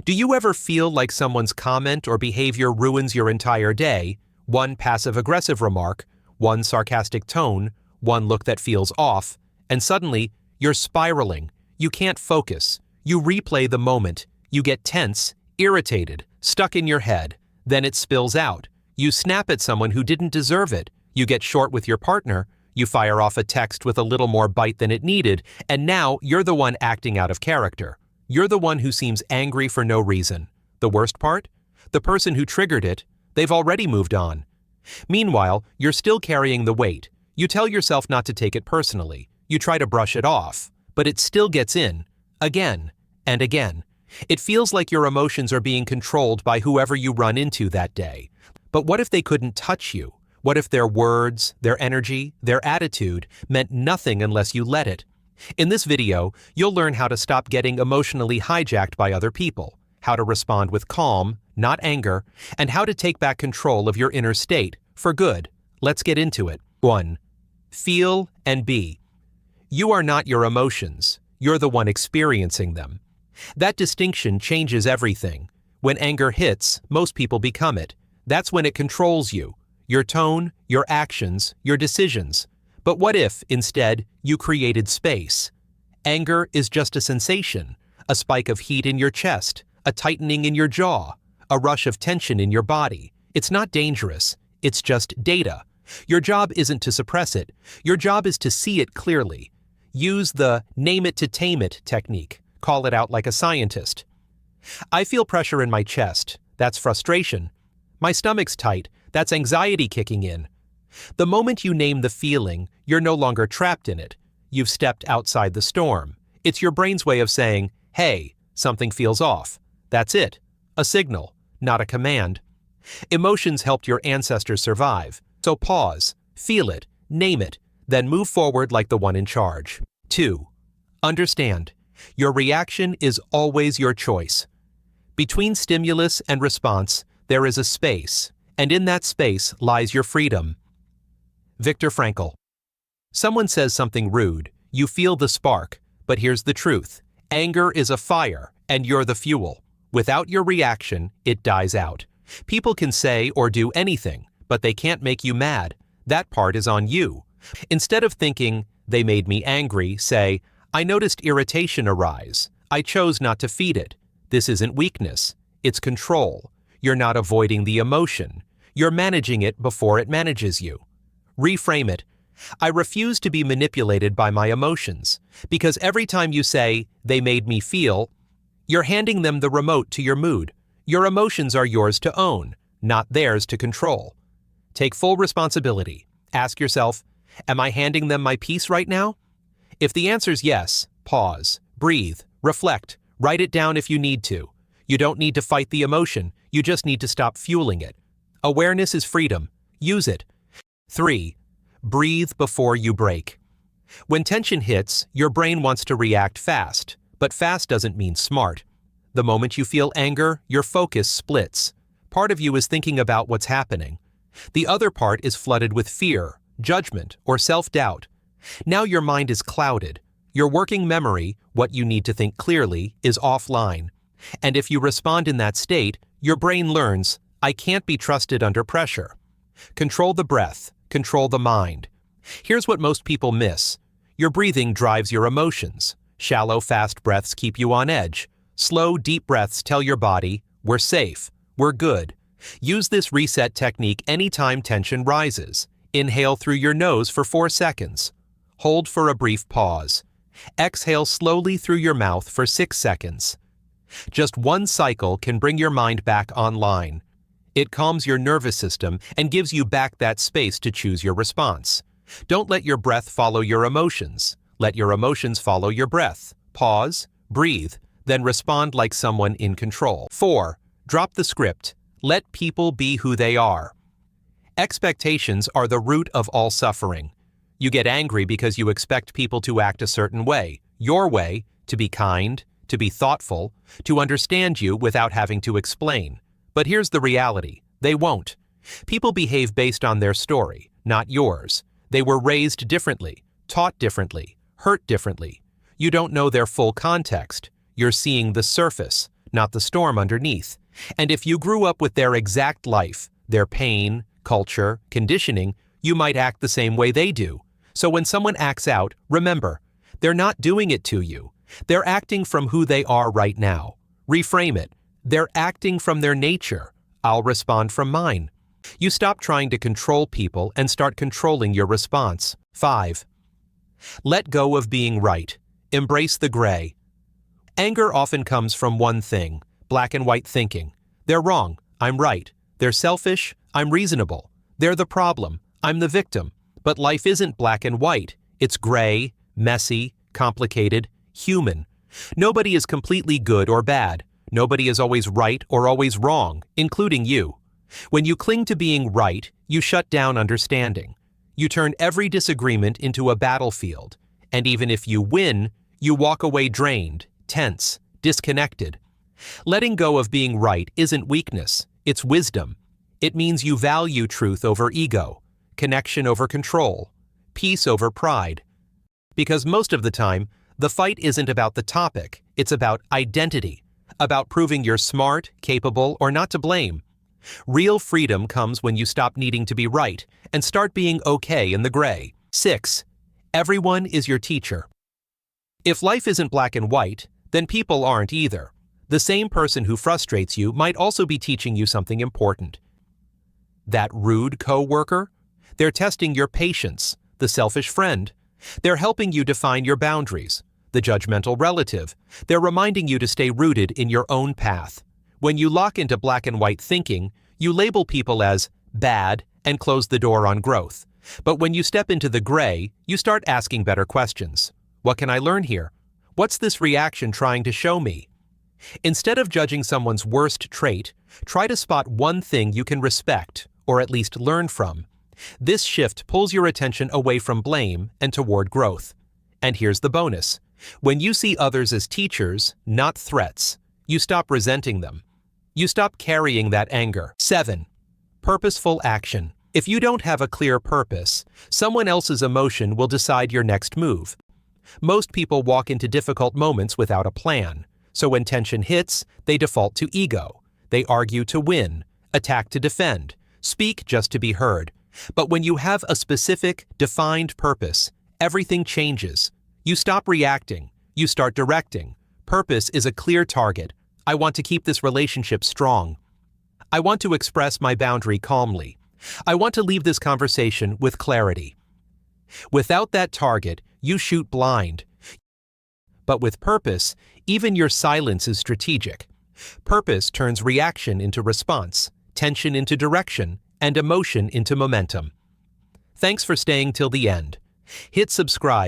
Do you ever feel like someone's comment or behavior ruins your entire day? One passive-aggressive remark, one sarcastic tone, one look that feels off, and suddenly you're spiraling. You can't focus. You replay the moment. You get tense, irritated, stuck in your head. Then it spills out. You snap at someone who didn't deserve it. You get short with your partner. You fire off a text with a little more bite than it needed, and now you're the one acting out of character. You're the one who seems angry for no reason. The worst part? The person who triggered it, they've already moved on. Meanwhile, you're still carrying the weight. You tell yourself not to take it personally. You try to brush it off, but it still gets in, again and again. It feels like your emotions are being controlled by whoever you run into that day. But what if they couldn't touch you? What if their words, their energy, their attitude meant nothing unless you let it? In this video, you'll learn how to stop getting emotionally hijacked by other people, how to respond with calm, not anger, and how to take back control of your inner state for good. Let's get into it. 1. Feel and be. You are not your emotions. You're the one experiencing them. That distinction changes everything. When anger hits, most people become it. That's when it controls you. Your tone, your actions, your decisions. But what if, instead, you created space? Anger is just a sensation, a spike of heat in your chest, a tightening in your jaw, a rush of tension in your body. It's not dangerous. It's just data. Your job isn't to suppress it. Your job is to see it clearly. Use the name it to tame it technique. Call it out like a scientist. I feel pressure in my chest. That's frustration. My stomach's tight. That's anxiety kicking in. The moment you name the feeling, you're no longer trapped in it. You've stepped outside the storm. It's your brain's way of saying, hey, something feels off. That's it. A signal, not a command. Emotions helped your ancestors survive. So pause, feel it, name it, then move forward like the one in charge. 2. Understand. Your reaction is always your choice. Between stimulus and response, there is a space, and in that space lies your freedom. Viktor Frankl. Someone says something rude, you feel the spark, but here's the truth. Anger is a fire, and you're the fuel. Without your reaction, it dies out. People can say or do anything, but they can't make you mad. That part is on you. Instead of thinking, they made me angry, say, I noticed irritation arise. I chose not to feed it. This isn't weakness. It's control. You're not avoiding the emotion. You're managing it before it manages you. Reframe it. I refuse to be manipulated by my emotions, because every time you say, they made me feel, you're handing them the remote to your mood. Your emotions are yours to own, not theirs to control. Take full responsibility. Ask yourself, am I handing them my peace right now? If the answer's yes, pause, breathe, reflect, write it down if you need to. You don't need to fight the emotion, you just need to stop fueling it. Awareness is freedom. Use it. 3. Breathe before you break. When tension hits, your brain wants to react fast, but fast doesn't mean smart. The moment you feel anger, your focus splits. Part of you is thinking about what's happening. The other part is flooded with fear, judgment, or self-doubt. Now your mind is clouded. Your working memory, what you need to think clearly, is offline. And if you respond in that state, your brain learns, I can't be trusted under pressure. Control the breath. Control the mind. Here's what most people miss. Your breathing drives your emotions. Shallow, fast breaths keep you on edge. Slow, deep breaths tell your body, we're safe, we're good. Use this reset technique anytime tension rises. Inhale through your nose for 4 seconds. Hold for a brief pause. Exhale slowly through your mouth for 6 seconds. Just one cycle can bring your mind back online. It calms your nervous system and gives you back that space to choose your response. Don't let your breath follow your emotions. Let your emotions follow your breath. Pause, breathe, then respond like someone in control. 4. Drop the script. Let people be who they are. Expectations are the root of all suffering. You get angry because you expect people to act a certain way, your way, to be kind, to be thoughtful, to understand you without having to explain. But here's the reality. They won't. People behave based on their story, not yours. They were raised differently, taught differently, hurt differently. You don't know their full context. You're seeing the surface, not the storm underneath. And if you grew up with their exact life, their pain, culture, conditioning, you might act the same way they do. So when someone acts out, remember, they're not doing it to you. They're acting from who they are right now. Reframe it. They're acting from their nature. I'll respond from mine. You stop trying to control people and start controlling your response. 5. Let go of being right. Embrace the gray. Anger often comes from one thing, black and white thinking. They're wrong, I'm right. They're selfish, I'm reasonable. They're the problem, I'm the victim. But life isn't black and white. It's gray, messy, complicated, human. Nobody is completely good or bad. Nobody is always right or always wrong, including you. When you cling to being right, you shut down understanding. You turn every disagreement into a battlefield. And even if you win, you walk away drained, tense, disconnected. Letting go of being right isn't weakness, it's wisdom. It means you value truth over ego, connection over control, peace over pride. Because most of the time, the fight isn't about the topic, it's about identity, about proving you're smart, capable, or not to blame. Real freedom comes when you stop needing to be right and start being okay in the gray. 6. Everyone is your teacher. If life isn't black and white, then people aren't either. The same person who frustrates you might also be teaching you something important. That rude coworker? They're testing your patience. The selfish friend? They're helping you define your boundaries. The judgmental relative? They're reminding you to stay rooted in your own path. When you lock into black and white thinking, you label people as bad and close the door on growth. But when you step into the gray, you start asking better questions. What can I learn here? What's this reaction trying to show me? Instead of judging someone's worst trait, try to spot one thing you can respect, or at least learn from. This shift pulls your attention away from blame and toward growth. And here's the bonus. When you see others as teachers, not threats, you stop resenting them. You stop carrying that anger. 7. Purposeful action. If you don't have a clear purpose, someone else's emotion will decide your next move. Most people walk into difficult moments without a plan. So when tension hits, they default to ego. They argue to win, attack to defend, speak just to be heard. But when you have a specific, defined purpose, everything changes. You stop reacting. You start directing. Purpose is a clear target. I want to keep this relationship strong. I want to express my boundary calmly. I want to leave this conversation with clarity. Without that target, you shoot blind. But with purpose, even your silence is strategic. Purpose turns reaction into response, tension into direction, and emotion into momentum. Thanks for staying till the end. Hit subscribe